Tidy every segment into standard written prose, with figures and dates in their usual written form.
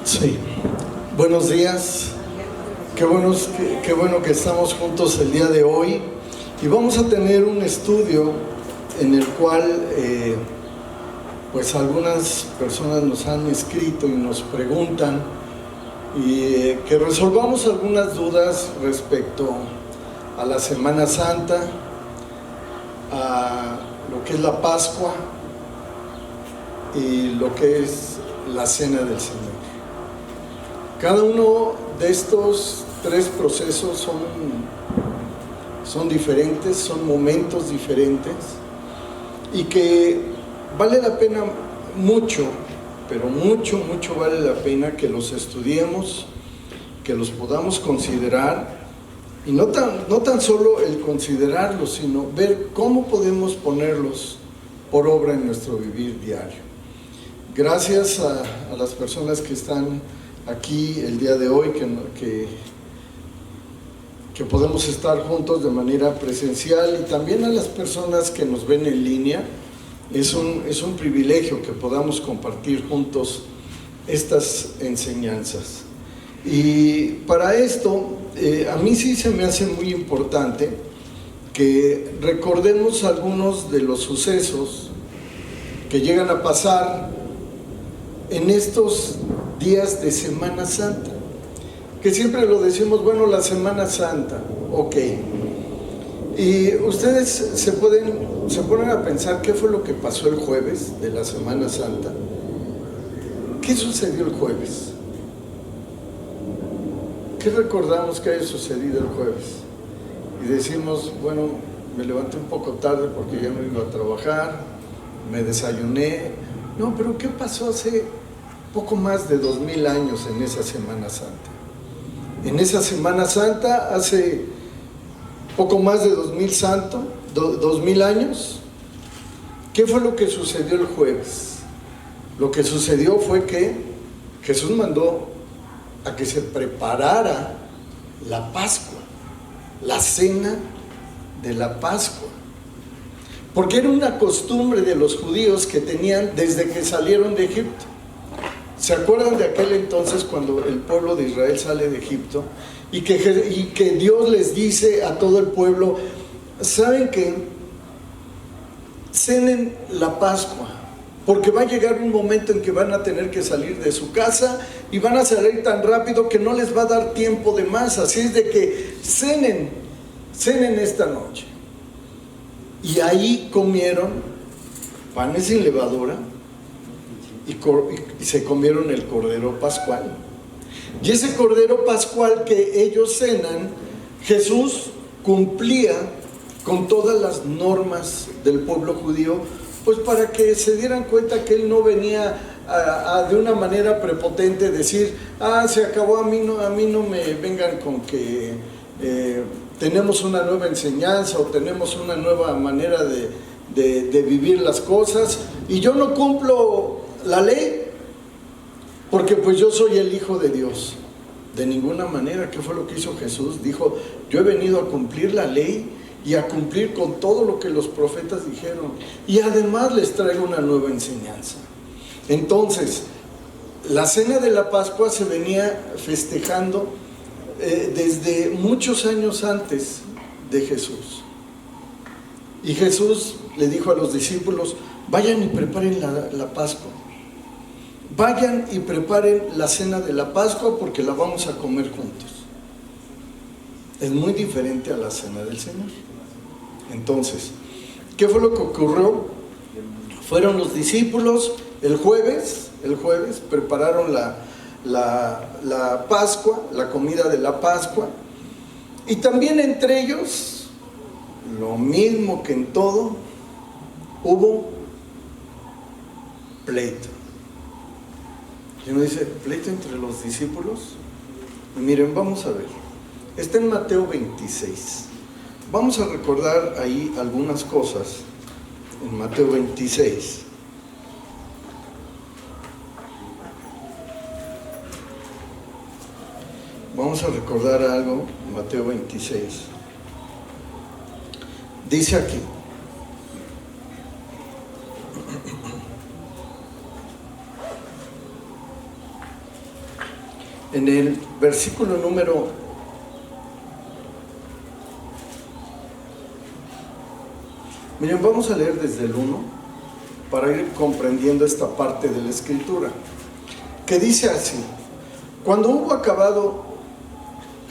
Sí, buenos días. Qué bueno que estamos juntos el día de hoy y vamos a tener un estudio en el cual pues algunas personas nos han escrito y nos preguntan y que resolvamos algunas dudas respecto a la Semana Santa, a lo que es la Pascua y lo que es la Cena del Señor. Cada uno de estos tres procesos son diferentes, son momentos diferentes y que vale la pena mucho, pero mucho vale la pena que los estudiemos, que los podamos considerar y no tan solo el considerarlos, sino ver cómo podemos ponerlos por obra en nuestro vivir diario. Gracias a las personas que están aquí el día de hoy, que podemos estar juntos de manera presencial, y también a las personas que nos ven en línea. Es un privilegio que podamos compartir juntos estas enseñanzas. Y para esto, a mí sí se me hace muy importante que recordemos algunos de los sucesos que llegan a pasar en estos días de Semana Santa, que siempre lo decimos, bueno, la Semana Santa, ok. Y ustedes se ponen a pensar qué fue lo que pasó el jueves de la Semana Santa. ¿Qué sucedió el jueves? ¿Qué recordamos que haya sucedido el jueves? Y decimos, bueno, me levanté un poco tarde porque ya no iba a trabajar, me desayuné. No, pero ¿qué pasó hace poco más de 2000 años en esa Semana Santa? En esa Semana Santa, hace poco más de 2000 años, ¿qué fue lo que sucedió el jueves? Lo que sucedió fue que Jesús mandó a que se preparara la Pascua, la cena de la Pascua, porque era una costumbre de los judíos que tenían desde que salieron de Egipto. ¿Se acuerdan de aquel entonces cuando el pueblo de Israel sale de Egipto y que Dios les dice a todo el pueblo, ¿saben qué? Cenen la Pascua, porque va a llegar un momento en que van a tener que salir de su casa y van a salir tan rápido que no les va a dar tiempo de más, así es de que cenen esta noche. Y ahí comieron panes sin levadura y se comieron el cordero pascual. Y ese cordero pascual que ellos cenan, Jesús cumplía con todas las normas del pueblo judío, pues para que se dieran cuenta que él no venía de una manera prepotente decir, se acabó, a mí no me vengan con que tenemos una nueva enseñanza o tenemos una nueva manera de vivir las cosas y yo no cumplo la ley porque pues yo soy el Hijo de Dios. De ninguna manera. ¿Qué fue lo que hizo Jesús? Dijo, yo he venido a cumplir la ley y a cumplir con todo lo que los profetas dijeron, y además les traigo una nueva enseñanza. Entonces, la cena de la Pascua se venía festejando desde muchos años antes de Jesús. Y Jesús le dijo a los discípulos, vayan y preparen la Pascua. Vayan y preparen la cena de la Pascua porque la vamos a comer juntos. Es muy diferente a la cena del Señor. Entonces, ¿qué fue lo que ocurrió? Fueron los discípulos el jueves prepararon la Pascua, la comida de la Pascua, y también entre ellos, lo mismo que en todo, hubo pleito. Y uno dice, ¿pleito entre los discípulos? Y miren, vamos a ver. Está en Mateo 26. Vamos a recordar ahí algunas cosas en Mateo 26. Vamos a recordar algo en Mateo 26. Dice aquí, en el versículo número 1. Vamos a leer desde el 1 para ir comprendiendo esta parte de la escritura, que dice así: cuando hubo acabado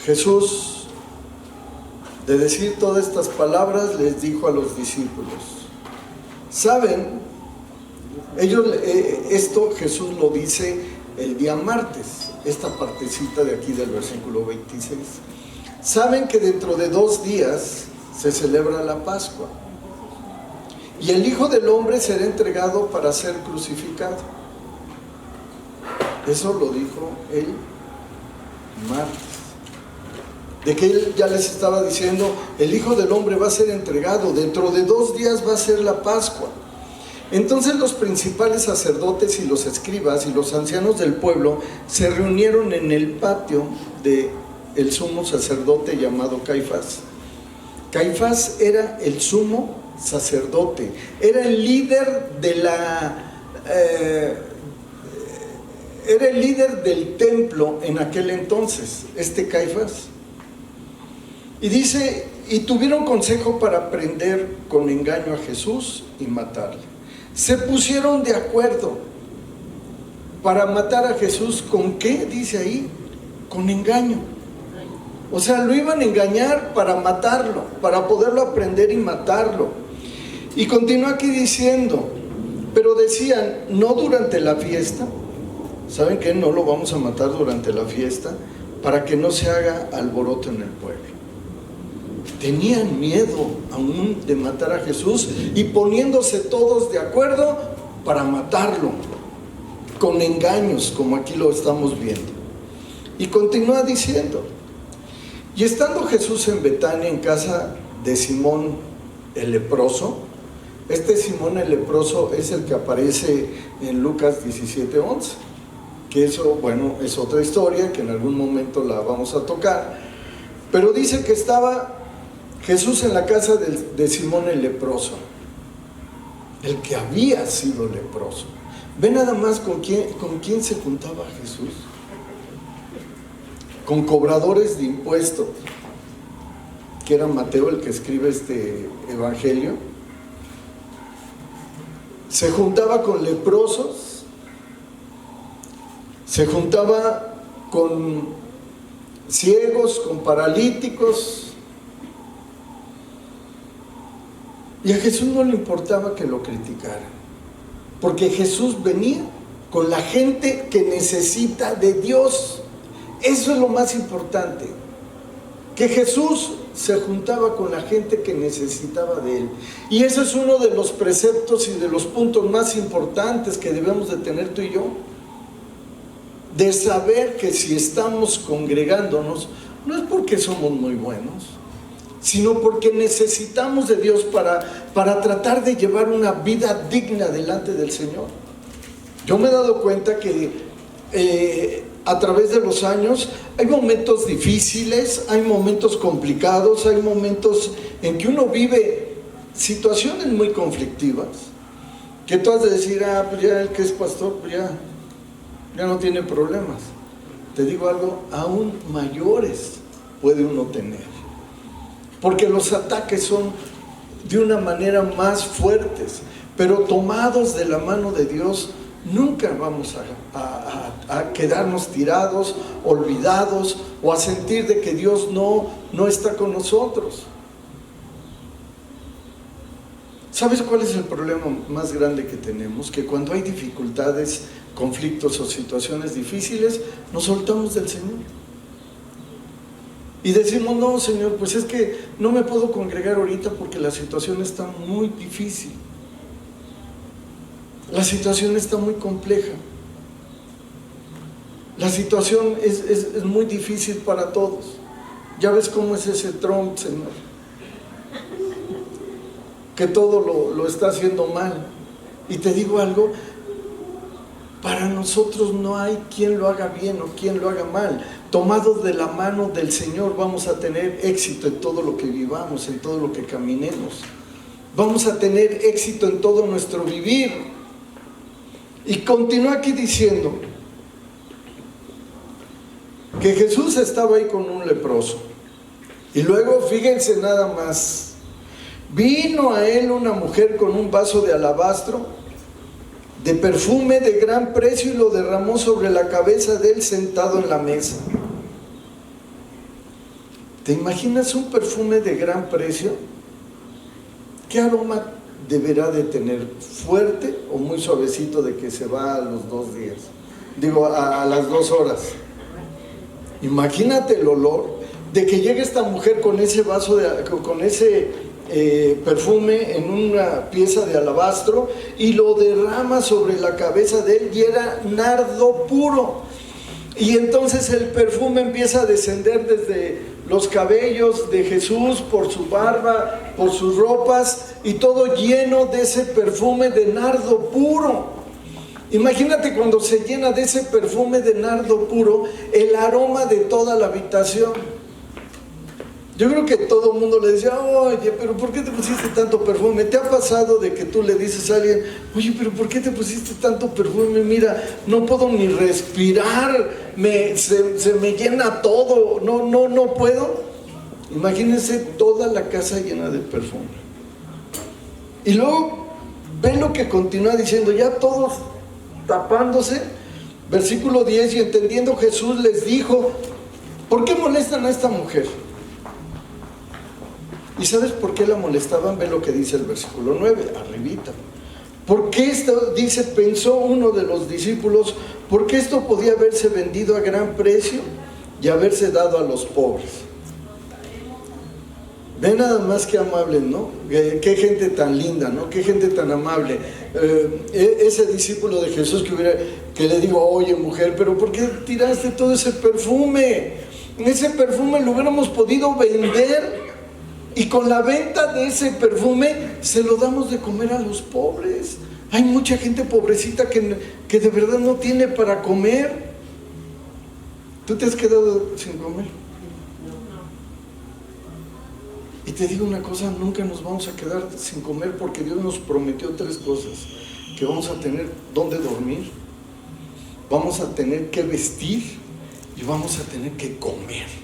Jesús de decir todas estas palabras, les dijo a los discípulos, ¿saben? Esto Jesús lo dice el día martes, esta partecita de aquí del versículo 26. Saben que dentro de 2 días se celebra la Pascua y el Hijo del Hombre será entregado para ser crucificado. Eso lo dijo el martes. De que él ya les estaba diciendo, el Hijo del Hombre va a ser entregado, dentro de 2 días va a ser la Pascua. Entonces los principales sacerdotes y los escribas y los ancianos del pueblo se reunieron en el patio del sumo sacerdote llamado Caifás. Caifás era el sumo sacerdote, era el líder era el líder del templo en aquel entonces, Caifás. Y dice, y tuvieron consejo para prender con engaño a Jesús y matarle. Se pusieron de acuerdo para matar a Jesús. ¿Con qué? Dice ahí, con engaño. O sea, lo iban a engañar para matarlo, para poderlo aprender y matarlo. Y continúa aquí diciendo, pero decían, no durante la fiesta. ¿Saben qué? No lo vamos a matar durante la fiesta, para que no se haga alboroto en el pueblo. Tenían miedo aún de matar a Jesús y poniéndose todos de acuerdo para matarlo, con engaños, como aquí lo estamos viendo. Y continúa diciendo, y estando Jesús en Betania, en casa de Simón el leproso. Simón el leproso es el que aparece en Lucas 17:11, que eso, bueno, es otra historia que en algún momento la vamos a tocar, pero dice que estaba Jesús en la casa de Simón el leproso, el que había sido leproso. Ve nada más con quién se juntaba Jesús. Con cobradores de impuestos, que era Mateo el que escribe este evangelio. Se juntaba con leprosos, se juntaba con ciegos, con paralíticos. Y a Jesús no le importaba que lo criticaran, porque Jesús venía con la gente que necesita de Dios. Eso es lo más importante, que Jesús se juntaba con la gente que necesitaba de Él. Y ese es uno de los preceptos y de los puntos más importantes que debemos de tener tú y yo, de saber que si estamos congregándonos, no es porque somos muy buenos, sino porque necesitamos de Dios para tratar de llevar una vida digna delante del Señor. Yo me he dado cuenta que a través de los años hay momentos difíciles, hay momentos complicados, hay momentos en que uno vive situaciones muy conflictivas, que tú has de decir, pues ya el que es pastor, pues ya no tiene problemas. Te digo algo, aún mayores puede uno tener, porque los ataques son de una manera más fuertes, pero tomados de la mano de Dios, nunca vamos a quedarnos tirados, olvidados, o a sentir de que Dios no está con nosotros. ¿Sabes cuál es el problema más grande que tenemos? Que cuando hay dificultades, conflictos o situaciones difíciles, nos soltamos del Señor y decimos, no, Señor, pues es que no me puedo congregar ahorita porque la situación está muy difícil. La situación está muy compleja. La situación es muy difícil para todos. Ya ves cómo es ese Trump, Señor, que todo lo está haciendo mal. Y te digo algo, para nosotros no hay quien lo haga bien o quien lo haga mal. Tomados de la mano del Señor vamos a tener éxito en todo lo que vivamos, en todo lo que caminemos. Vamos a tener éxito en todo nuestro vivir. Y continúa aquí diciendo, que Jesús estaba ahí con un leproso. Y luego, fíjense nada más, vino a él una mujer con un vaso de alabastro, de perfume de gran precio, y lo derramó sobre la cabeza de él sentado en la mesa. ¿Te imaginas un perfume de gran precio? ¿Qué aroma deberá de tener? ¿Fuerte o muy suavecito de que se va a los 2 días? Digo, a las 2 horas. Imagínate el olor de que llegue esta mujer con ese vaso, con ese perfume en una pieza de alabastro y lo derrama sobre la cabeza de él, y era nardo puro. Y entonces el perfume empieza a descender desde los cabellos de Jesús, por su barba, por sus ropas, y todo lleno de ese perfume de nardo puro. Imagínate cuando se llena de ese perfume de nardo puro, el aroma de toda la habitación. Yo creo que todo el mundo le decía, oye, pero ¿por qué te pusiste tanto perfume? ¿Te ha pasado de que tú le dices a alguien, oye, pero ¿por qué te pusiste tanto perfume? Mira, no puedo ni respirar, se me llena todo, no puedo. Imagínense toda la casa llena de perfume. Y luego, ven lo que continúa diciendo, ya todos tapándose. Versículo 10, y entendiendo Jesús les dijo, ¿por qué molestan a esta mujer? ¿Y sabes por qué la molestaban? Ve lo que dice el versículo 9, arribita. ¿Por qué esto? Dice, pensó uno de los discípulos, ¿por qué esto podía haberse vendido a gran precio y haberse dado a los pobres? Ve nada más que amables, ¿no? Qué gente tan linda, ¿no? Qué gente tan amable. Ese discípulo de Jesús que le digo, oye mujer, pero ¿por qué tiraste todo ese perfume? Ese perfume lo hubiéramos podido vender, y con la venta de ese perfume se lo damos de comer a los pobres. Hay mucha gente pobrecita que de verdad no tiene para comer. ¿Tú te has quedado sin comer? Y te digo una cosa, nunca nos vamos a quedar sin comer, porque Dios nos prometió 3 cosas: que vamos a tener dónde dormir, vamos a tener que vestir y vamos a tener que comer.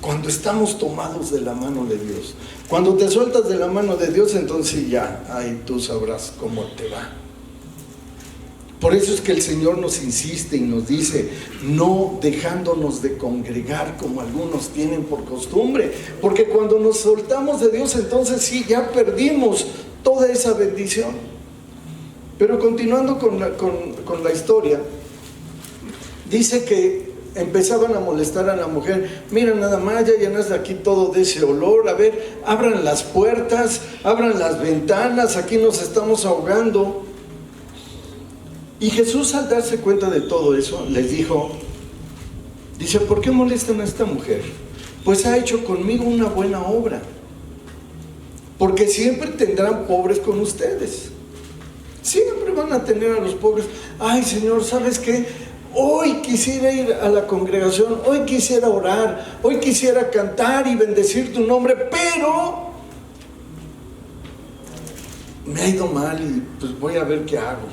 Cuando estamos tomados de la mano de Dios, cuando te sueltas de la mano de Dios, entonces ya, ahí tú sabrás cómo te va. Por eso es que el Señor nos insiste y nos dice, no dejándonos de congregar como algunos tienen por costumbre, porque cuando nos soltamos de Dios, entonces sí, ya perdimos toda esa bendición. Pero continuando con la historia, dice que empezaban a molestar a la mujer. Mira nada más, ya llenaste aquí todo de ese olor, a ver, abran las puertas, abran las ventanas, aquí nos estamos ahogando. Y Jesús, al darse cuenta de todo eso, les dijo, dice, ¿por qué molestan a esta mujer? Pues ha hecho conmigo una buena obra, porque siempre tendrán pobres con ustedes, siempre van a tener a los pobres. Ay Señor, ¿sabes qué? Hoy quisiera ir a la congregación, hoy quisiera orar, hoy quisiera cantar y bendecir tu nombre, pero me ha ido mal y pues voy a ver qué hago.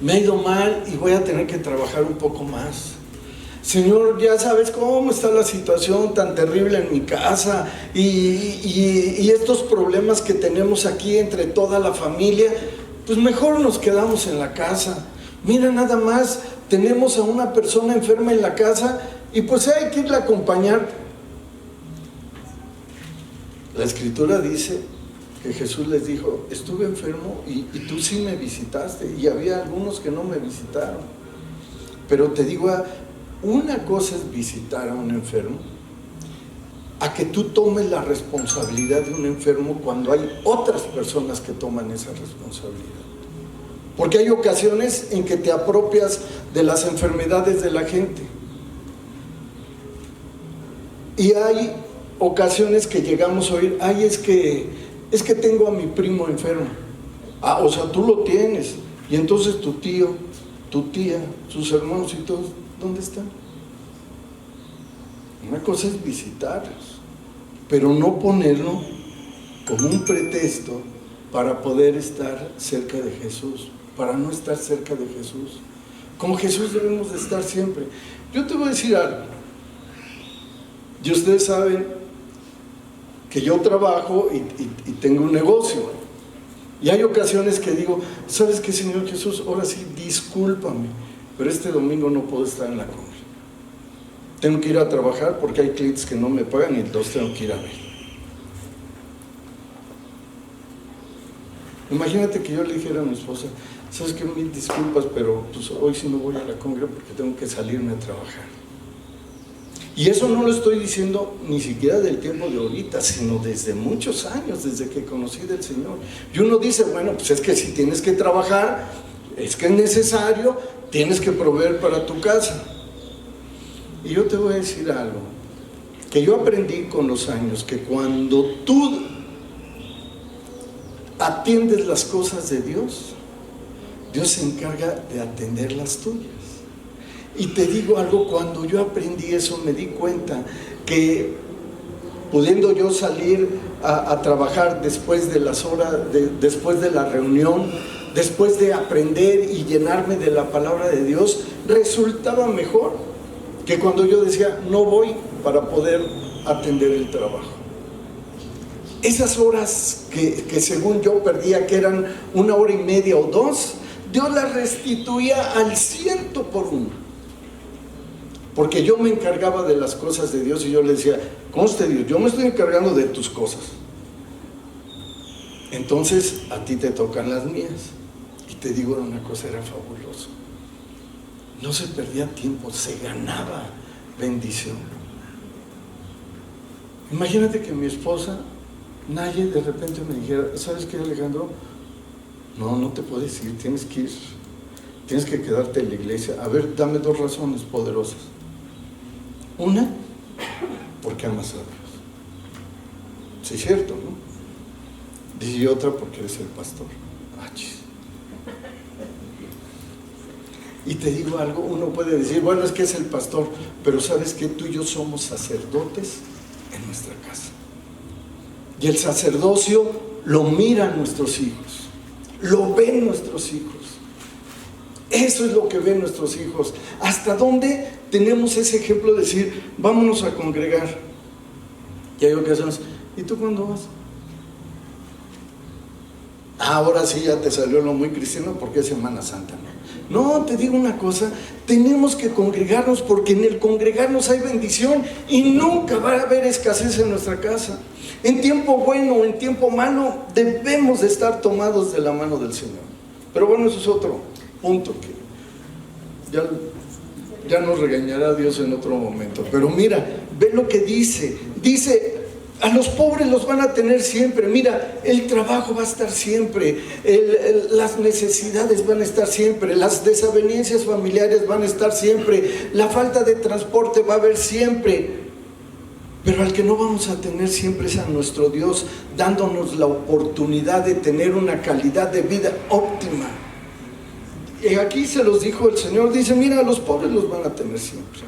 Me ha ido mal y voy a tener que trabajar un poco más. Señor, ya sabes cómo está la situación tan terrible en mi casa y estos problemas que tenemos aquí entre toda la familia, pues mejor nos quedamos en la casa. Mira nada más, tenemos a una persona enferma en la casa y pues hay que irla a acompañar. La Escritura dice que Jesús les dijo, estuve enfermo y tú sí me visitaste, y había algunos que no me visitaron. Pero te digo, una cosa es visitar a un enfermo, a que tú tomes la responsabilidad de un enfermo cuando hay otras personas que toman esa responsabilidad. Porque hay ocasiones en que te apropias de las enfermedades de la gente. Y hay ocasiones que llegamos a oír, ay, es que tengo a mi primo enfermo. Ah, o sea, tú lo tienes. Y entonces tu tío, tu tía, sus hermanos y todos, ¿dónde están? Una cosa es visitarlos, pero no ponerlo como un pretexto para poder estar cerca de Jesús, para no estar cerca de Jesús. Con Jesús debemos de estar siempre. Yo te voy a decir algo. Y ustedes saben que yo trabajo y tengo un negocio. Y hay ocasiones que digo, ¿sabes qué, Señor Jesús? Ahora sí, discúlpame, pero este domingo no puedo estar en la cumbre. Tengo que ir a trabajar porque hay clientes que no me pagan y los tengo que ir a ver. Imagínate que yo le dijera a mi esposa, ¿sabes qué? Mil disculpas, pero pues hoy sí me voy a la cumbre porque tengo que salirme a trabajar. Y eso no lo estoy diciendo ni siquiera del tiempo de ahorita, sino desde muchos años, desde que conocí del Señor. Y uno dice, bueno, pues es que si tienes que trabajar, es que es necesario, tienes que proveer para tu casa. Y yo te voy a decir algo, que yo aprendí con los años, que cuando tú atiendes las cosas de Dios, Dios se encarga de atender las tuyas. Y te digo algo, cuando yo aprendí eso me di cuenta que pudiendo yo salir a trabajar después de las horas, después de la reunión, después de aprender y llenarme de la palabra de Dios, resultaba mejor que cuando yo decía no voy para poder atender el trabajo. Esas horas que según yo perdía, que eran 1 hora y media o 2, Dios las restituía al 100%. Porque yo me encargaba de las cosas de Dios y yo le decía, conste Dios, yo me estoy encargando de tus cosas. Entonces a ti te tocan las mías. Y te digo una cosa, era fabuloso. No se perdía tiempo, se ganaba bendición. Imagínate que mi esposa, Naye, de repente me dijera, ¿sabes qué, Alejandro? No te puedes ir, tienes que ir. Tienes que quedarte en la iglesia. A ver, dame 2 razones poderosas. Una, porque amas a Dios. Sí, es cierto, ¿no? Dice otra, porque eres el pastor. Y te digo algo, uno puede decir, bueno, es que es el pastor, pero ¿sabes qué? Tú y yo somos sacerdotes en nuestra casa. Y el sacerdocio lo miran nuestros hijos, lo ven nuestros hijos. Eso es lo que ven nuestros hijos. ¿Hasta dónde tenemos ese ejemplo de decir, vámonos a congregar? Y hay ocasiones, ¿y tú cuándo vas? Ahora sí ya te salió lo muy cristiano porque es Semana Santa, ¿no? No, te digo una cosa, tenemos que congregarnos porque en el congregarnos hay bendición y nunca va a haber escasez en nuestra casa. En tiempo bueno o en tiempo malo debemos de estar tomados de la mano del Señor. Pero bueno, eso es otro punto que ya nos regañará Dios en otro momento. Pero mira, ve lo que dice. Dice, a los pobres los van a tener siempre. Mira, el trabajo va a estar siempre, las necesidades van a estar siempre, las desavenencias familiares van a estar siempre, la falta de transporte va a haber siempre. Pero al que no vamos a tener siempre es a nuestro Dios, dándonos la oportunidad de tener una calidad de vida óptima. Y aquí se los dijo el Señor, dice, mira, a los pobres los van a tener siempre.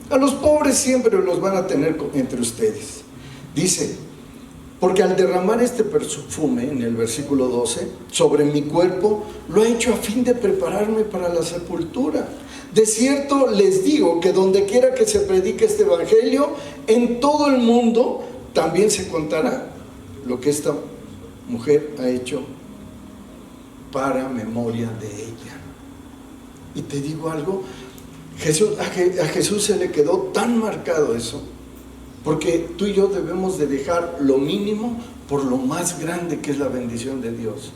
A los pobres siempre los van a tener entre ustedes. Dice, porque al derramar este perfume, en el versículo 12, sobre mi cuerpo, lo ha hecho a fin de prepararme para la sepultura. De cierto les digo que donde quiera que se predique este evangelio, en todo el mundo también se contará lo que esta mujer ha hecho para memoria de ella. Y te digo algo, a Jesús se le quedó tan marcado eso, porque tú y yo debemos de dejar lo mínimo por lo más grande que es la bendición de Dios.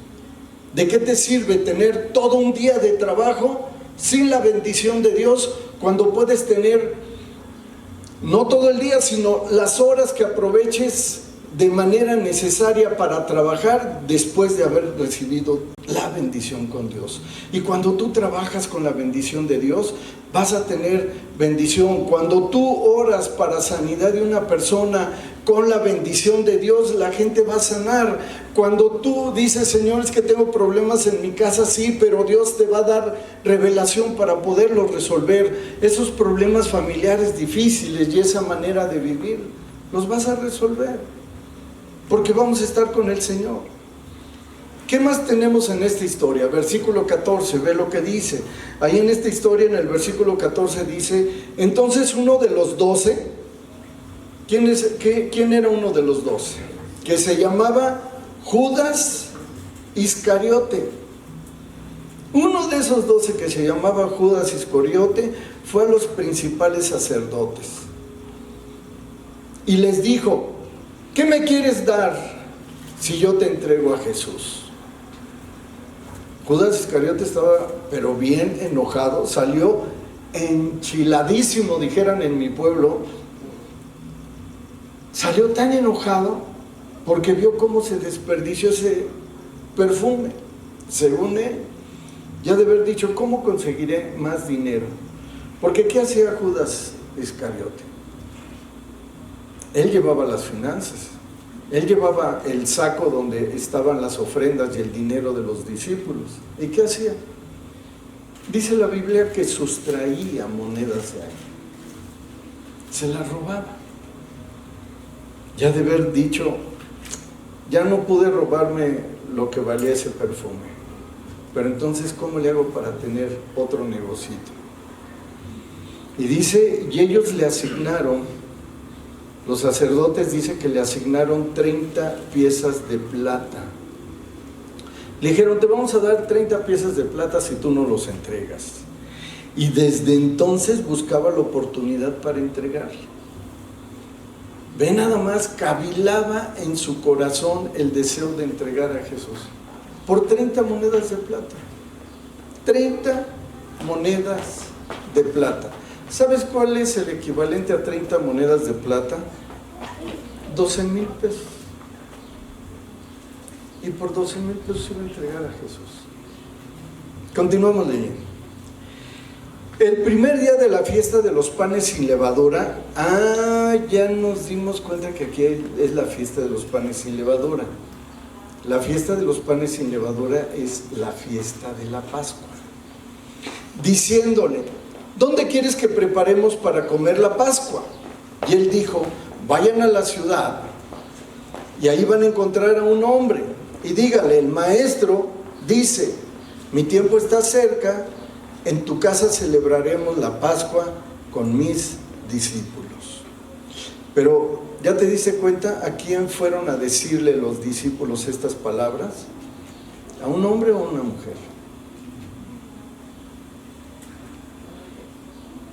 ¿De qué te sirve tener todo un día de trabajo sin la bendición de Dios cuando puedes tener no todo el día, sino las horas que aproveches de manera necesaria para trabajar después de haber recibido la bendición con Dios? Y cuando tú trabajas con la bendición de Dios, vas a tener bendición. Cuando tú oras para sanidad de una persona con la bendición de Dios, la gente va a sanar. Cuando tú dices, Señor, es que tengo problemas en mi casa, sí, pero Dios te va a dar revelación para poderlos resolver. Esos problemas familiares difíciles y esa manera de vivir, los vas a resolver, porque vamos a estar con el Señor. ¿Qué más tenemos en esta historia? Versículo 14, ve lo que dice. Ahí en esta historia, en el versículo 14 dice, entonces uno de los 12, ¿quién era uno de los 12? Que se llamaba Judas Iscariote. Uno de esos 12 que se llamaba Judas Iscariote fue a los principales sacerdotes y les dijo, ¿qué me quieres dar si yo te entrego a Jesús? Judas Iscariote estaba pero bien enojado, salió enchiladísimo, dijeran en mi pueblo. Salió tan enojado porque vio cómo se desperdició ese perfume. Según él, ya de haber dicho, ¿cómo conseguiré más dinero? Porque ¿qué hacía Judas Iscariote? Él llevaba las finanzas. Él llevaba el saco donde estaban las ofrendas y el dinero de los discípulos. ¿Y qué hacía? Dice la Biblia que sustraía monedas de ahí. Se las robaba. Ya de haber dicho, ya no pude robarme lo que valía ese perfume. Pero entonces, ¿cómo le hago para tener otro negocito? Y dice, y ellos le asignaron, los sacerdotes dice que le asignaron 30 piezas de plata. Le dijeron, te vamos a dar 30 piezas de plata si tú no los entregas. Y desde entonces buscaba la oportunidad para entregarle. Ve nada más, cavilaba en su corazón el deseo de entregar a Jesús. Por 30 monedas de plata. 30 monedas de plata. ¿Sabes cuál es el equivalente a 30 monedas de plata? 12,000 pesos. Y por 12,000 pesos iba a entregar a Jesús. Continuamos leyendo. El primer día de la fiesta de los panes sin levadura, ya nos dimos cuenta que aquí es la fiesta de los panes sin levadura. La fiesta de los panes sin levadura es la fiesta de la Pascua. Diciéndole, ¿dónde quieres que preparemos para comer la Pascua? Y él dijo, vayan a la ciudad y ahí van a encontrar a un hombre y dígale, el maestro dice, mi tiempo está cerca, en tu casa celebraremos la Pascua con mis discípulos. Pero, ¿ya te diste cuenta a quién fueron a decirle los discípulos estas palabras? ¿A un hombre o a una mujer?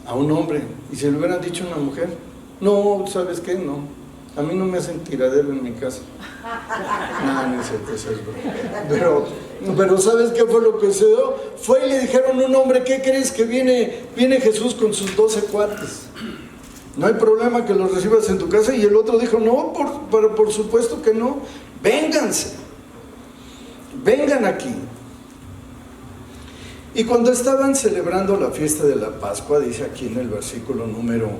A un hombre. ¿Y si le hubieran dicho a una mujer? No, ¿sabes qué? No. A mí no me hacen tiradero en mi casa. No es cierto, eso es broma. Pero ¿sabes qué fue lo que se dio? Fue y le dijeron a un hombre, ¿qué crees? Que viene Jesús con sus 12 cuates. No hay problema que los recibas en tu casa. Y el otro dijo, no, por supuesto que no. Vénganse. Vengan aquí. Y cuando estaban celebrando la fiesta de la Pascua, dice aquí en el versículo número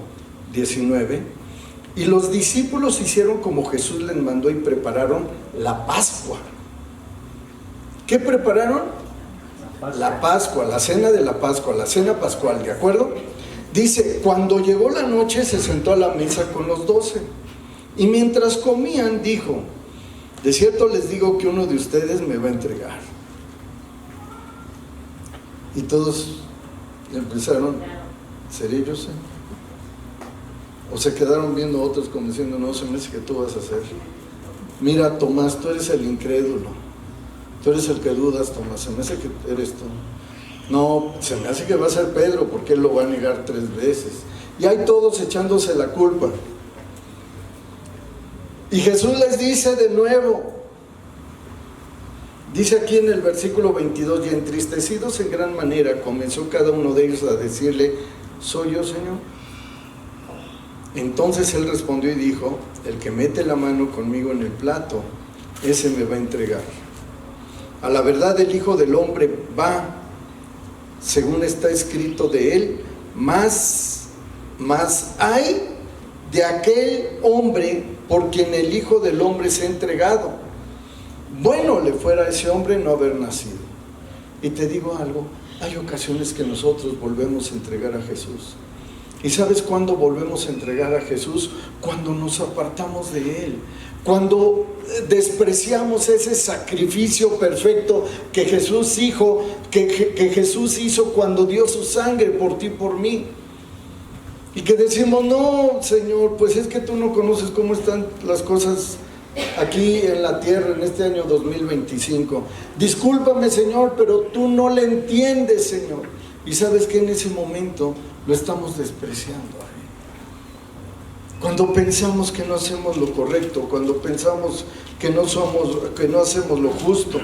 19, y los discípulos hicieron como Jesús les mandó y prepararon la Pascua. ¿Qué prepararon? La Pascua, la cena de la Pascua, la cena pascual, ¿de acuerdo? Dice, cuando llegó la noche se sentó a la mesa con los 12 y mientras comían dijo, de cierto les digo que uno de ustedes me va a entregar. Y todos empezaron, ¿seré yo? Sé? O se quedaron viendo otros como diciendo, no, se me hace que tú vas a hacer. Mira, Tomás, tú eres el incrédulo. Tú eres el que dudas, Tomás, se me hace que eres tú. No, se me hace que va a ser Pedro, porque él lo va a negar 3 veces. Y hay todos echándose la culpa. Y Jesús les dice de nuevo, dice aquí en el versículo 22, y entristecidos en gran manera, comenzó cada uno de ellos a decirle, ¿soy yo, Señor? Entonces él respondió y dijo, el que mete la mano conmigo en el plato, ese me va a entregar. A la verdad el Hijo del Hombre va, según está escrito de él, más hay de aquel hombre por quien el Hijo del Hombre se ha entregado. Bueno le fuera a ese hombre no haber nacido. Y te digo algo, hay ocasiones que nosotros volvemos a entregar a Jesús. ¿Y sabes cuándo volvemos a entregar a Jesús? Cuando nos apartamos de Él. cuando despreciamos ese sacrificio perfecto que Jesús hizo, que Jesús hizo cuando dio su sangre por ti y por mí. Y que decimos, no, Señor, pues es que tú no conoces cómo están las cosas aquí en la tierra en este año 2025. Discúlpame, Señor, pero tú no le entiendes, Señor. Y sabes que en ese momento lo estamos despreciando. Cuando pensamos que no hacemos lo correcto, cuando pensamos que no hacemos lo justo.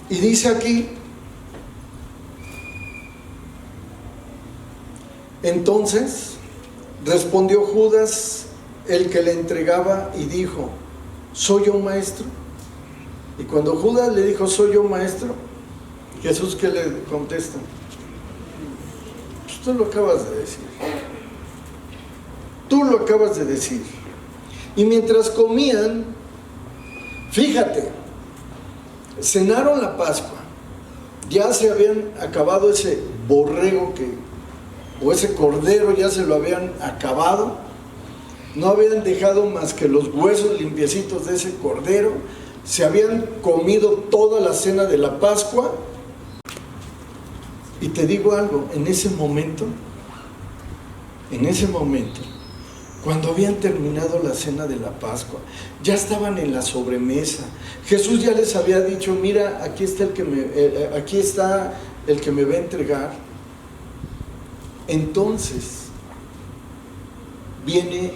Y dice aquí, entonces respondió Judas, el que le entregaba, y dijo, ¿soy yo maestro? Y cuando Judas le dijo, ¿soy yo maestro?, Jesús, ¿qué le contesta? Pues tú lo acabas de decir. Tú lo acabas de decir. Y mientras comían, fíjate, cenaron la Pascua, ya se habían acabado ese borrego o ese cordero, ya se lo habían acabado, no habían dejado más que los huesos limpiecitos de ese cordero, se habían comido toda la cena de la Pascua. Y te digo algo, en ese momento, cuando habían terminado la cena de la Pascua, ya estaban en la sobremesa. Jesús ya les había dicho, mira, aquí está el que me va a entregar. Entonces viene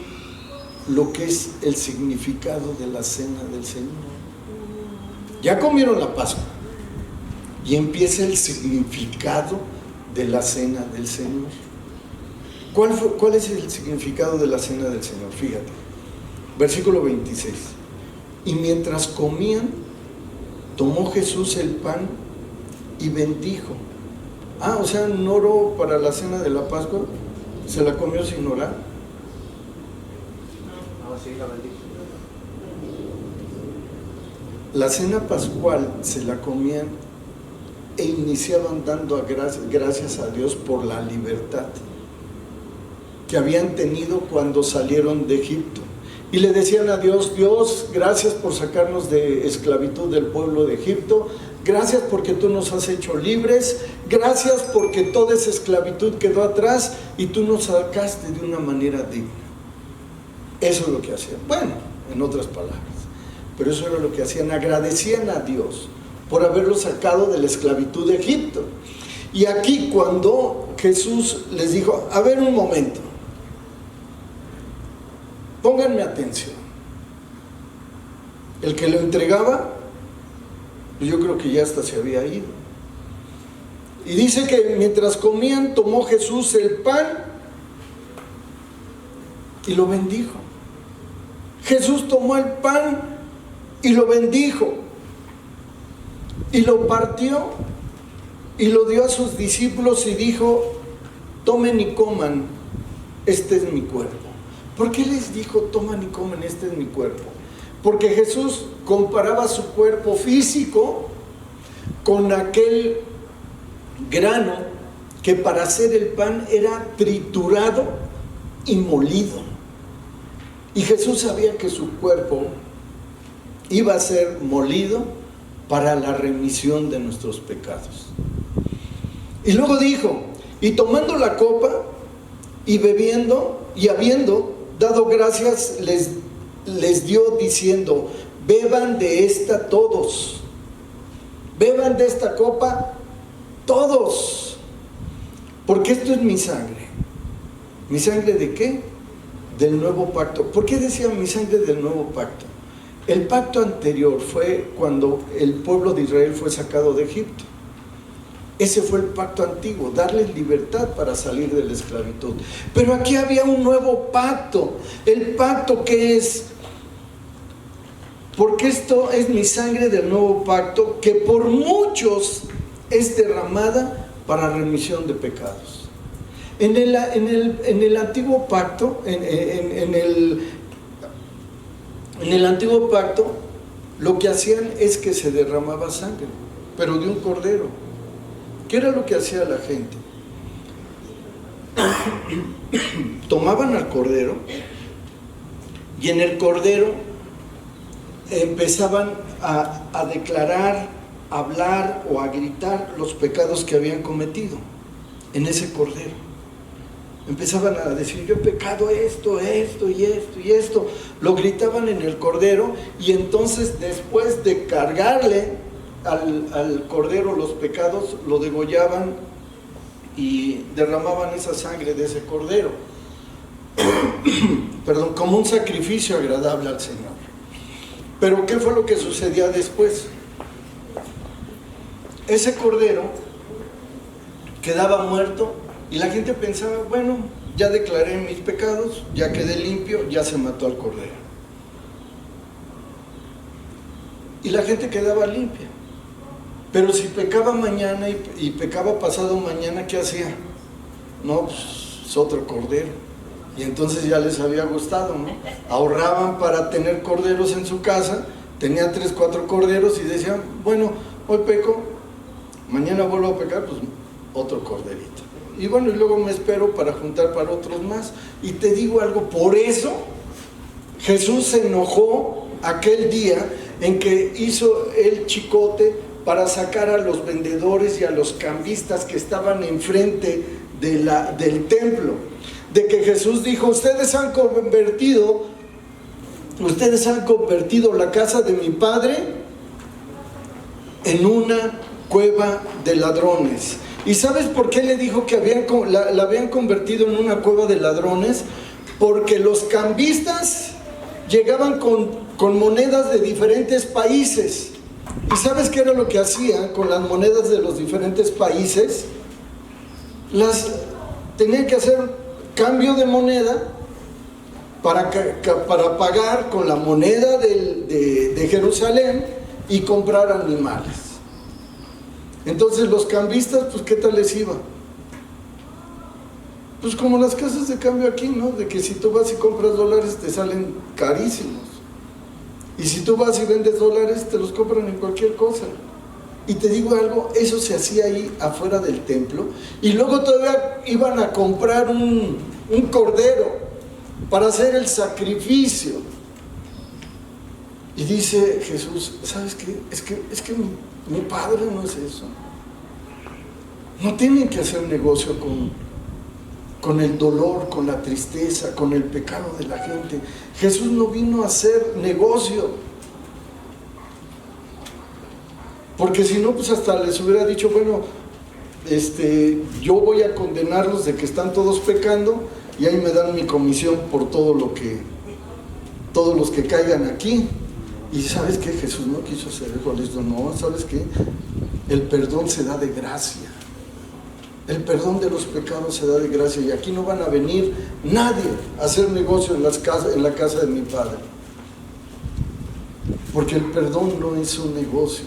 lo que es el significado de la cena del Señor. Ya comieron la Pascua y empieza el significado de la cena del Señor. ¿Cuál es el significado de la cena del Señor? Fíjate, versículo 26. Y mientras comían, tomó Jesús el pan y bendijo. O sea, no oró para la cena de la Pascua, se la comió sin orar. Sí, la bendijo. La cena pascual se la comían e iniciaban dando gracias a Dios por la libertad que habían tenido cuando salieron de Egipto. Y le decían a Dios, Dios, gracias por sacarnos de esclavitud del pueblo de Egipto, gracias porque tú nos has hecho libres, gracias porque toda esa esclavitud quedó atrás y tú nos sacaste de una manera digna. Eso es lo que hacían. Bueno, en otras palabras, pero eso era lo que hacían, agradecían a Dios por haberlos sacado de la esclavitud de Egipto. Y aquí cuando Jesús les dijo, a ver un momento, pónganme atención. El que lo entregaba, yo creo que ya hasta se había ido. Y dice que mientras comían, tomó Jesús el pan y lo bendijo. Jesús tomó el pan y lo bendijo. Y lo partió y lo dio a sus discípulos y dijo, tomen y coman, este es mi cuerpo. ¿Por qué les dijo, toman y coman, este es mi cuerpo? Porque Jesús comparaba su cuerpo físico con aquel grano que para hacer el pan era triturado y molido. Y Jesús sabía que su cuerpo iba a ser molido para la remisión de nuestros pecados. Y luego dijo, y tomando la copa y bebiendo y habiendo dado gracias, les dio diciendo, beban de esta todos, beban de esta copa todos, porque esto es mi sangre. ¿Mi sangre de qué? Del nuevo pacto. ¿Por qué decía mi sangre del nuevo pacto? El pacto anterior fue cuando el pueblo de Israel fue sacado de Egipto. Ese fue el pacto antiguo, darles libertad para salir de la esclavitud. Pero aquí había un nuevo pacto. El pacto que es, porque esto es mi sangre del nuevo pacto, que por muchos es derramada para remisión de pecados. En el antiguo pacto, en el antiguo pacto, lo que hacían es que se derramaba sangre, pero de un cordero. ¿Qué era lo que hacía la gente? Tomaban al cordero Y en el cordero empezaban a declarar, a hablar o a gritar los pecados que habían cometido en ese cordero. Empezaban a decir: yo he pecado esto, esto y esto y esto. Lo gritaban en el cordero, y entonces, después de cargarle al cordero los pecados, lo degollaban y derramaban esa sangre de ese cordero perdón, como un sacrificio agradable al Señor. Pero ¿qué fue lo que sucedía después? Ese cordero quedaba muerto y la gente pensaba: bueno, ya declaré mis pecados, ya quedé limpio, ya se mató al cordero. Y la gente quedaba limpia. Pero si pecaba mañana y pecaba pasado mañana, ¿qué hacía? No, pues es otro cordero. Y entonces ya les había gustado, ¿no? Ahorraban para tener corderos en su casa, tenía 3, 4 corderos y decían: bueno, hoy peco, mañana vuelvo a pecar, pues otro corderito. Y bueno, y luego me espero para juntar para otros más. Y te digo algo, por eso Jesús se enojó aquel día en que hizo el chicote para sacar a los vendedores y a los cambistas que estaban enfrente del templo. De que Jesús dijo: ustedes han convertido la casa de mi padre en una cueva de ladrones. ¿Y sabes por qué le dijo que la habían convertido en una cueva de ladrones? Porque los cambistas llegaban con monedas de diferentes países. ¿Y sabes qué era lo que hacían con las monedas de los diferentes países? Tenían que hacer cambio de moneda para pagar con la moneda de Jerusalén y comprar animales. Entonces los cambistas, pues ¿qué tal les iba? Pues como las casas de cambio aquí, ¿no? De que si tú vas y compras dólares te salen carísimos. Y si tú vas y vendes dólares, te los compran en cualquier cosa. Y te digo algo, eso se hacía ahí afuera del templo. Y luego todavía iban a comprar un cordero para hacer el sacrificio. Y dice Jesús: ¿sabes qué? Es que mi padre no es eso. No tienen que hacer negocio con el dolor, con la tristeza, con el pecado de la gente. Jesús no vino a hacer negocio. Porque si no, pues hasta les hubiera dicho: bueno, yo voy a condenarlos de que están todos pecando, y ahí me dan mi comisión por todos los que caigan aquí. Y ¿sabes qué? Jesús no quiso hacer eso. Les dijo: no, ¿sabes qué? El perdón se da de gracia. El perdón de los pecados se da de gracia, y aquí no van a venir nadie a hacer negocio en la casa de mi Padre. Porque el perdón no es un negocio.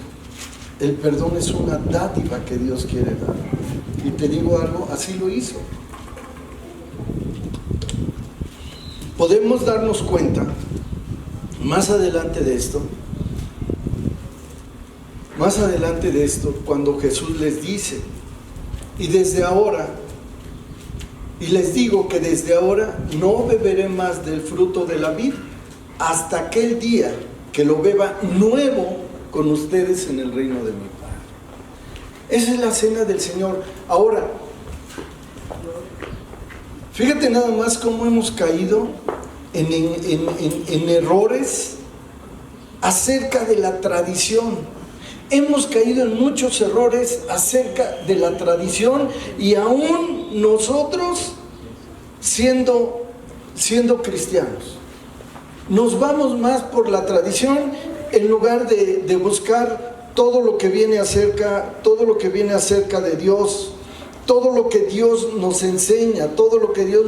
El perdón es una dádiva que Dios quiere dar. Y te digo algo, así lo hizo. Podemos darnos cuenta más adelante de esto, cuando Jesús les dice: y desde ahora, y les digo que desde ahora no beberé más del fruto de la vid hasta aquel día que lo beba nuevo con ustedes en el reino de mi Padre. Esa es la cena del Señor. Ahora, fíjate nada más cómo hemos caído en errores acerca de la tradición. Hemos caído en muchos errores acerca de la tradición, y aún nosotros siendo cristianos nos vamos más por la tradición en lugar de buscar todo lo que viene acerca de Dios, todo lo que Dios nos enseña, todo lo que Dios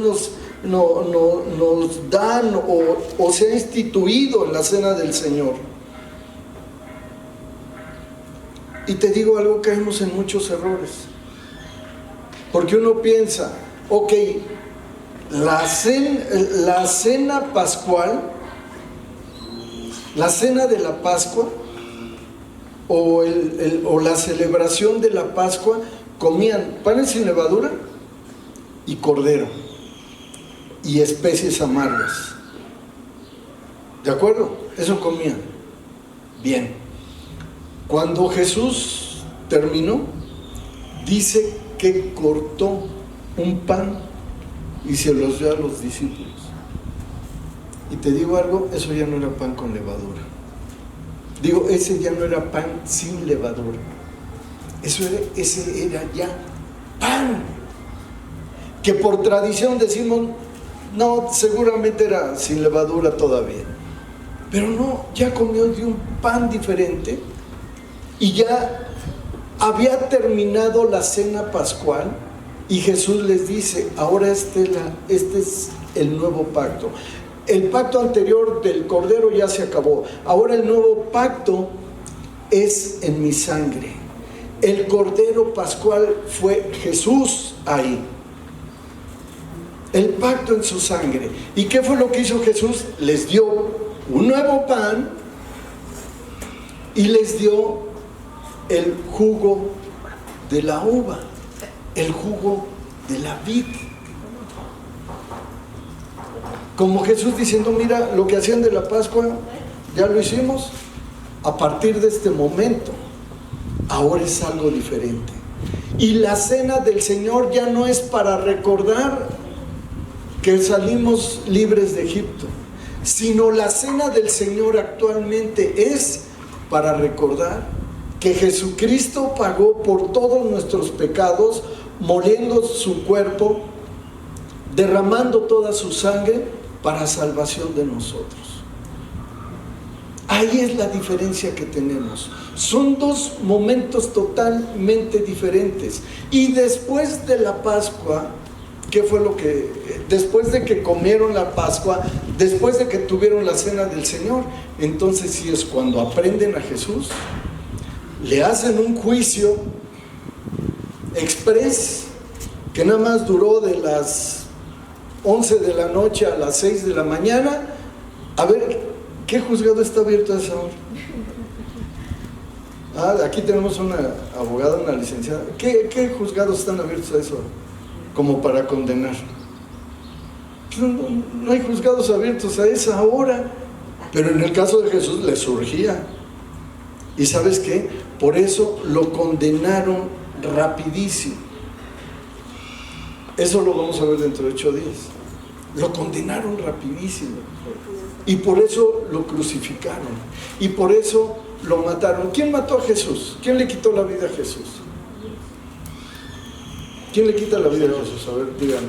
nos da o se ha instituido en la cena del Señor. Y te digo algo, caemos en muchos errores. Porque uno piensa: ok, la cena pascual, la cena de la Pascua o la celebración de la Pascua, comían panes sin levadura y cordero y especies amargas. ¿De acuerdo? Eso comían. Bien. Cuando Jesús terminó, dice que cortó un pan y se los dio a los discípulos. Y te digo algo, eso ya no era pan con levadura. Digo, ese ya no era pan sin levadura. Ese era ya pan. Que por tradición decimos, no, seguramente era sin levadura todavía. Pero no, ya comió de un pan diferente y ya había terminado la cena pascual y Jesús les dice, ahora este es el nuevo pacto. El pacto anterior del Cordero ya se acabó. Ahora el nuevo pacto es en mi sangre. El Cordero Pascual fue Jesús ahí. El pacto en su sangre. ¿Y qué fue lo que hizo Jesús? Les dio un nuevo pan y les dio el jugo de la uva, el jugo de la vid. Como Jesús diciendo, mira, lo que hacían de la Pascua, ya lo hicimos, a partir de este momento, ahora es algo diferente. Y la cena del Señor ya no es para recordar que salimos libres de Egipto, sino la cena del Señor actualmente es para recordar que Jesucristo pagó por todos nuestros pecados, moliendo su cuerpo, derramando toda su sangre para salvación de nosotros. Ahí es la diferencia que tenemos. Son dos momentos totalmente diferentes. Y después de la Pascua, ¿qué fue lo que? Después de que comieron la Pascua, después de que tuvieron la cena del Señor, entonces sí es cuando aprenden a Jesús, le hacen un juicio express que nada más duró de las 11 de la noche a las 6 de la mañana. A ver, ¿qué juzgado está abierto a esa hora? Aquí tenemos una abogada, una licenciada. ¿Qué juzgados están abiertos a eso? Como para condenar. No hay juzgados abiertos a esa hora. Pero en el caso de Jesús le surgía. ¿Y sabes qué? Por eso lo condenaron rapidísimo. Eso lo vamos a ver dentro de 8 días. Lo condenaron rapidísimo. Y por eso lo crucificaron. Y por eso lo mataron. ¿Quién mató a Jesús? ¿Quién le quitó la vida a Jesús? ¿Quién le quita la vida a Jesús? A ver, díganme.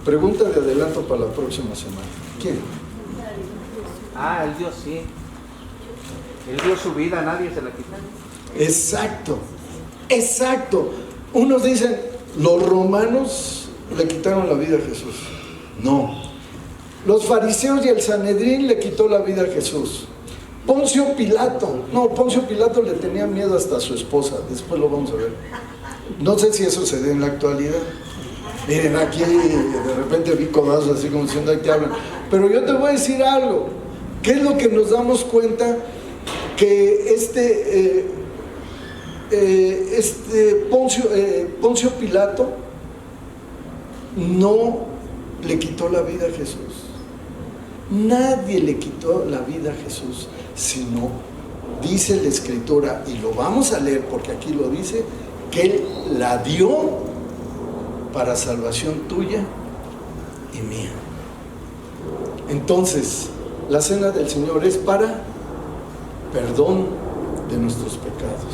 Pregunta de adelanto para la próxima semana. ¿Quién? El Dios sí. Él dio su vida, nadie se la quitó. Exacto. Exacto. Unos dicen, los romanos le quitaron la vida a Jesús. No. Los fariseos y el Sanedrín le quitó la vida a Jesús. Poncio Pilato. No, Poncio Pilato le tenía miedo hasta a su esposa. Después lo vamos a ver. No sé si eso se dé en la actualidad. Miren, aquí de repente vi codazos así como diciendo, ahí te hablan. Pero yo te voy a decir algo. ¿Qué es lo que nos damos cuenta? Que Poncio Pilato no le quitó la vida a Jesús. Nadie le quitó la vida a Jesús, sino dice la Escritura, y lo vamos a leer porque aquí lo dice, que Él la dio para salvación tuya y mía. Entonces, la cena del Señor es para perdón de nuestros pecados.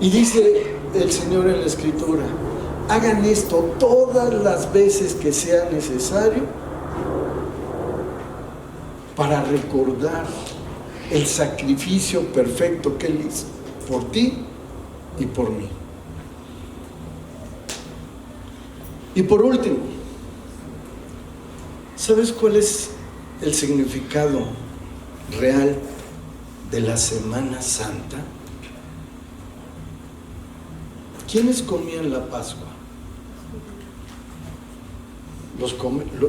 Y dice el Señor en la Escritura, hagan esto todas las veces que sea necesario para recordar el sacrificio perfecto que Él hizo por ti y por mí. Y por último, ¿sabes cuál es el significado real de la Semana Santa? ¿Quiénes comían la Pascua?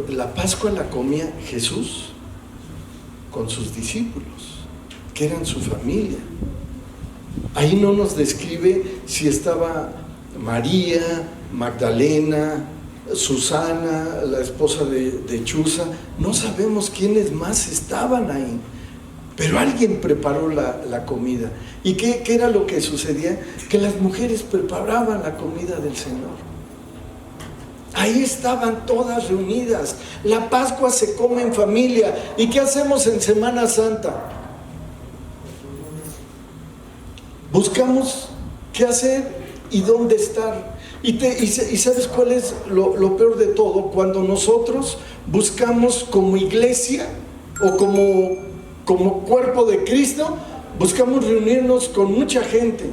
La Pascua la comía Jesús con sus discípulos, que eran su familia. Ahí no nos describe si estaba María, Magdalena, Susana, la esposa de Chuza, no sabemos quiénes más estaban ahí, pero alguien preparó la comida. ¿Y qué era lo que sucedía? Que las mujeres preparaban la comida del Señor. Ahí estaban todas reunidas. La Pascua se come en familia. ¿Y qué hacemos en Semana Santa? Buscamos qué hacer y dónde estar. Y ¿sabes cuál es lo peor de todo? Cuando nosotros buscamos como iglesia o como cuerpo de Cristo, buscamos reunirnos con mucha gente.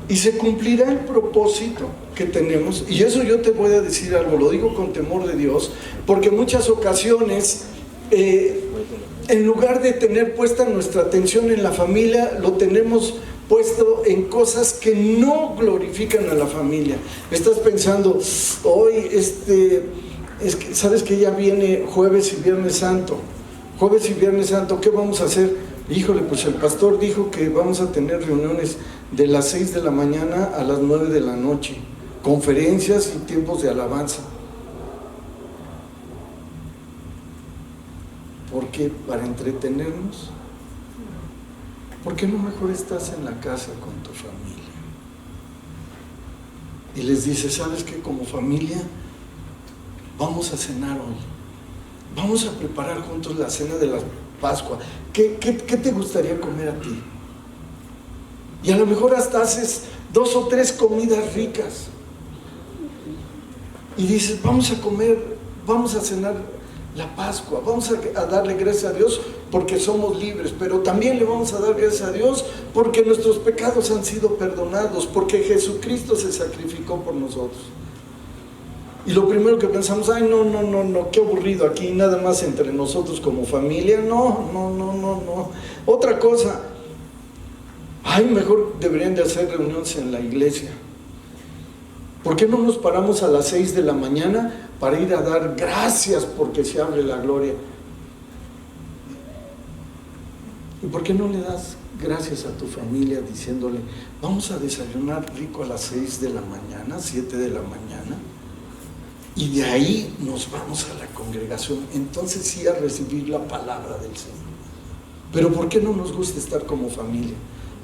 Y se cumplirá el propósito que tenemos. Y eso yo te voy a decir algo, lo digo con temor de Dios, porque en muchas ocasiones, en lugar de tener puesta nuestra atención en la familia, lo tenemos puesto en cosas que no glorifican a la familia. Estás pensando, hoy es que sabes que ya viene Jueves y Viernes Santo. Jueves y Viernes Santo, ¿qué vamos a hacer? Híjole, pues el pastor dijo que vamos a tener reuniones de las 6 de la mañana a las 9 de la noche, conferencias y tiempos de alabanza. ¿Por qué? Para entretenernos. ¿Por qué no mejor estás en la casa con tu familia? Y les dices, ¿sabes qué? Como familia vamos a cenar hoy. Vamos a preparar juntos la cena de la Pascua. ¿Qué te gustaría comer a ti? Y a lo mejor hasta haces 2 o 3 comidas ricas. Y dices, vamos a comer, vamos a cenar la Pascua, vamos a darle gracias a Dios porque somos libres, pero también le vamos a dar gracias a Dios porque nuestros pecados han sido perdonados, porque Jesucristo se sacrificó por nosotros. Y lo primero que pensamos, ay, no, qué aburrido aquí, nada más entre nosotros como familia. No. Otra cosa, ay, mejor deberían de hacer reuniones en la iglesia. ¿Por qué no nos paramos a las 6 de la mañana para ir a dar gracias porque se abre la gloria? ¿Y por qué no le das gracias a tu familia diciéndole, vamos a desayunar rico a las 6 de la mañana, 7 de la mañana? Y de ahí nos vamos a la congregación, entonces sí a recibir la palabra del Señor. Pero ¿por qué no nos gusta estar como familia?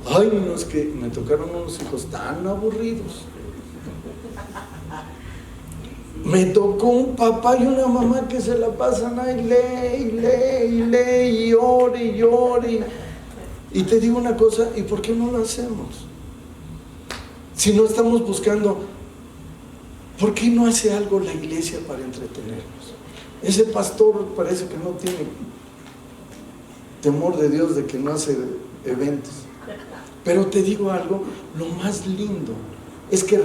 Ay, no, es que me tocaron unos hijos tan aburridos. Me tocó un papá y una mamá que se la pasan ahí, lee, y ore. Y te digo una cosa, ¿y por qué no lo hacemos? Si no estamos buscando, ¿por qué no hace algo la iglesia para entretenernos? Ese pastor parece que no tiene temor de Dios, de que no hace eventos. Pero te digo algo, lo más lindo es que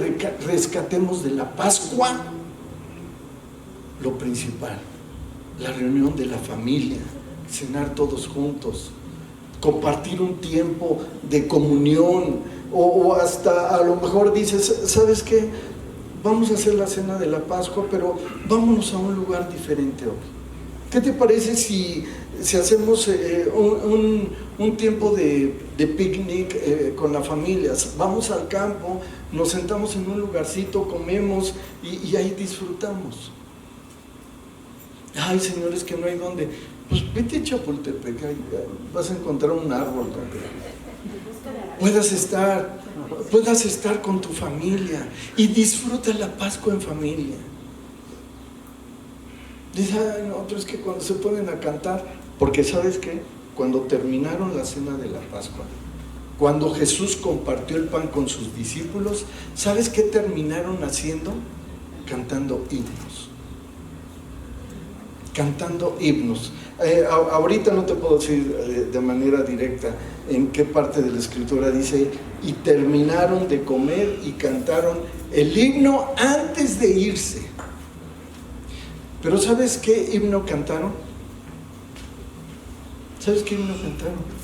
rescatemos de la Pascua lo principal, la reunión de la familia, cenar todos juntos, compartir un tiempo de comunión, o hasta a lo mejor dices, ¿sabes qué? Vamos a hacer la cena de la Pascua, pero vámonos a un lugar diferente hoy. ¿Qué te parece si hacemos un tiempo de picnic con la familia? Vamos al campo, nos sentamos en un lugarcito, comemos y ahí disfrutamos. Ay, señores, que no hay dónde. Pues vete a Chapultepec, ahí vas a encontrar un árbol donde puedas estar con tu familia y disfruta la Pascua en familia. Dice, ay, no, pero es que cuando se ponen a cantar, porque ¿sabes qué? Cuando terminaron la cena de la Pascua, cuando Jesús compartió el pan con sus discípulos, ¿sabes qué terminaron haciendo? Cantando himnos. Ahorita no te puedo decir de manera directa en qué parte de la escritura dice, y terminaron de comer y cantaron el himno antes de irse. Pero ¿sabes qué himno cantaron? ¿Sabes qué himno cantaron?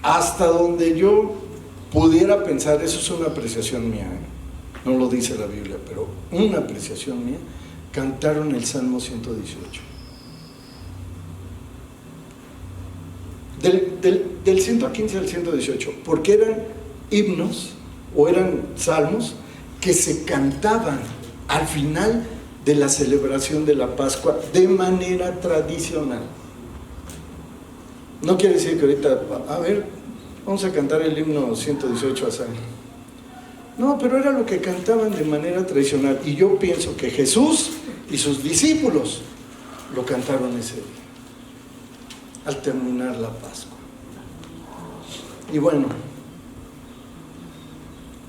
Hasta donde yo pudiera pensar, eso es una apreciación mía, no lo dice la Biblia, pero una apreciación mía, cantaron el Salmo 118. Del 115 al 118, porque eran himnos o eran salmos que se cantaban al final de la celebración de la Pascua de manera tradicional. No quiere decir que ahorita, a ver, vamos a cantar el himno 118 a San. No, pero era lo que cantaban de manera tradicional. Y yo pienso que Jesús y sus discípulos lo cantaron ese día, al terminar la Pascua. Y bueno,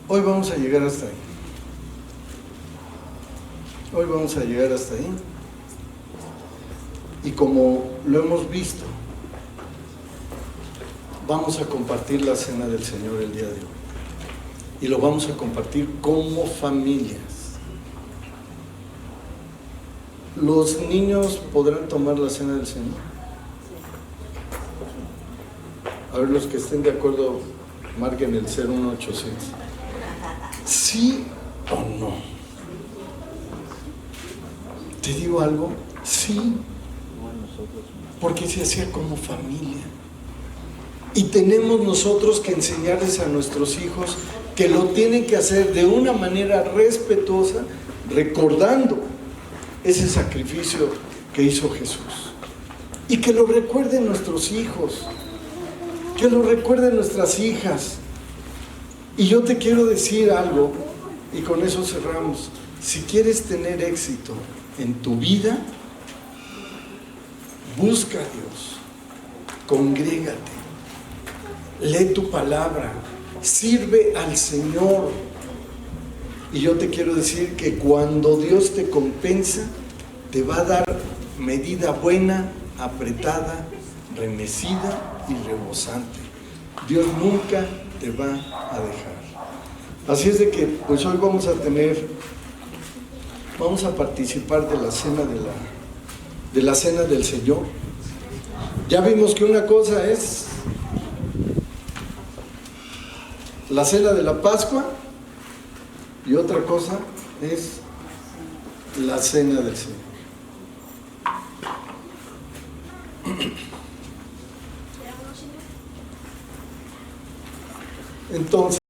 hoy vamos a llegar hasta ahí. Hoy vamos a llegar hasta ahí. Y como lo hemos visto, vamos a compartir la cena del Señor el día de hoy. Y lo vamos a compartir como familias. ¿Los niños podrán tomar la cena del Señor? A ver, los que estén de acuerdo, marquen el 0186. ¿Sí o no? ¿Te digo algo? Sí. Porque se hacía como familia. Y tenemos nosotros que enseñarles a nuestros hijos que lo tienen que hacer de una manera respetuosa, recordando ese sacrificio que hizo Jesús. Y que lo recuerden nuestros hijos, que lo recuerden nuestras hijas. Y yo te quiero decir algo, y con eso cerramos. Si quieres tener éxito en tu vida, busca a Dios, congrégate, lee tu palabra, sirve al Señor. Y yo te quiero decir que cuando Dios te compensa, te va a dar medida buena, apretada, remecida y rebosante. Dios nunca te va a dejar. Así es de que pues hoy vamos a participar de la cena del Señor. Ya vimos que una cosa es la cena de la Pascua y otra cosa es la cena del Señor. Entonces,